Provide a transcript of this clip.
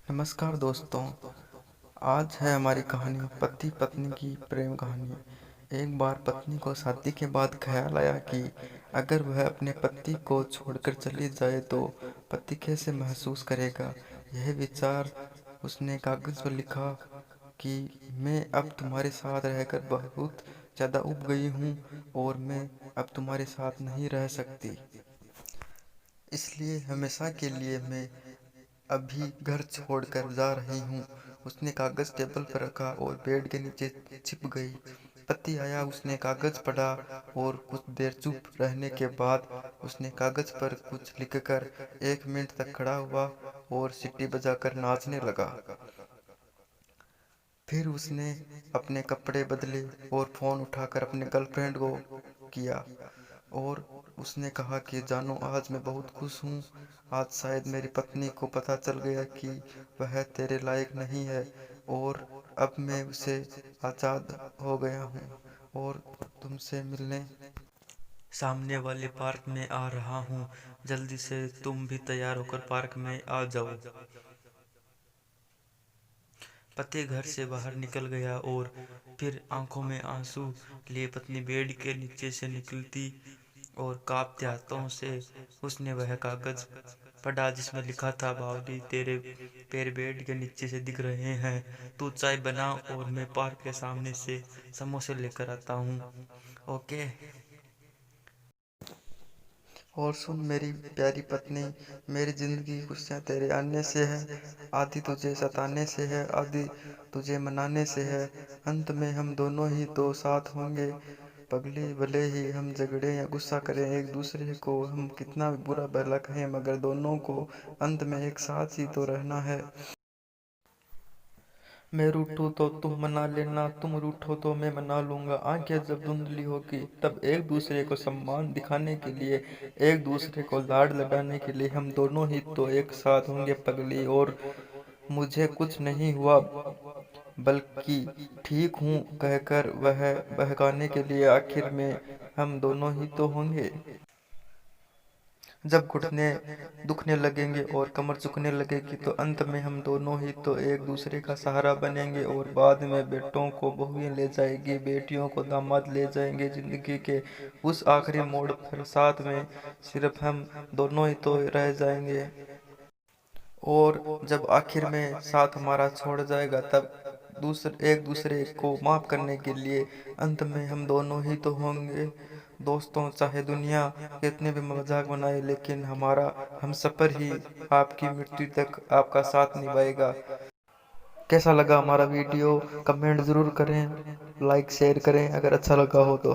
नमस्कार दोस्तों। आज है हमारी कहानी पति पत्नी की प्रेम कहानी। एक बार पत्नी को शादी के बाद ख्याल आया कि अगर वह अपने पति को छोड़कर चली जाए तो पति कैसे महसूस करेगा। यह विचार उसने कागज पर लिखा कि मैं अब तुम्हारे साथ रहकर बहुत ज़्यादा ऊब गई हूँ और मैं अब तुम्हारे साथ नहीं रह सकती, इसलिए हमेशा के लिए मैं अभी घर छोड़कर जा रही हूँ। उसने कागज टेबल पर रखा और बेड के नीचे छिप गई। पति आया, उसने कागज पढ़ा और कुछ देर चुप रहने के बाद उसने कागज पर कुछ लिखकर 1 मिनट तक खड़ा हुआ और सीटी बजाकर नाचने लगा। फिर उसने अपने कपड़े बदले और फोन उठाकर अपने गर्लफ्रेंड को किया और उसने कहा कि जानो, आज मैं बहुत खुश हूँ। आज शायद मेरी पत्नी को पता चल गया कि वह तेरे लायक नहीं है और अब मैं उसे आज़ाद हो गया हूँ और तुमसे मिलने सामने वाले पार्क में आ रहा हूँ। जल्दी से तुम भी तैयार होकर पार्क में आ जाओ। पति घर से बाहर निकल गया और फिर आंखों में आंसू लिए पत्नी बेड के नीचे से निकलती और कांपते हाथों से उसने वह कागज पढ़ा जिसमें लिखा था, बावली तेरे पैर बेड के नीचे से दिख रहे हैं, तू चाय बना और मैं पार्क के सामने से समोसे लेकर आता हूँ। ओके। और सुन मेरी प्यारी पत्नी, मेरी जिंदगी की खुशियाँ तेरे आने से है, आधी तुझे सताने से है, आधी तुझे मनाने से है। अंत में हम दोनों ही तो साथ होंगे पगली। भले ही हम झगड़े या गुस्सा करें एक दूसरे को, हम कितना भी बुरा भला कहें, मगर दोनों को अंत में एक साथ ही तो रहना है। मैं रूठूं तो तुम मना लेना, तुम रूठो तो मैं मना लूंगा। आंखें जब धुंधली होगी तब एक दूसरे को सम्मान दिखाने के लिए, एक दूसरे को लाड लडाने के लिए हम दोनों ही तो एक साथ होंगे पगली। और मुझे कुछ नहीं हुआ बल्कि ठीक हूँ कहकर वह बहकाने के लिए, आखिर में हम दोनों ही तो होंगे। जब घुटने दुखने लगेंगे और कमर झुकने लगेगी तो अंत में हम दोनों ही तो एक दूसरे का सहारा बनेंगे और बाद में बेटों को बहुएं ले जाएगी, बेटियों को दामाद ले जाएंगे। जिंदगी के उस आखिरी मोड़ पर साथ में सिर्फ हम दोनों ही तो रह जाएंगे। और जब आखिर में साथ हमारा छोड़ जाएगा तब एक दूसरे को माफ करने के लिए अंत में हम दोनों ही तो होंगे। दोस्तों, चाहे दुनिया कितने भी मजाक बनाए लेकिन हमारा हम सफर ही आपकी मृत्यु तक आपका साथ निभाएगा। कैसा लगा हमारा वीडियो? कमेंट जरूर करें, लाइक शेयर करें अगर अच्छा लगा हो तो।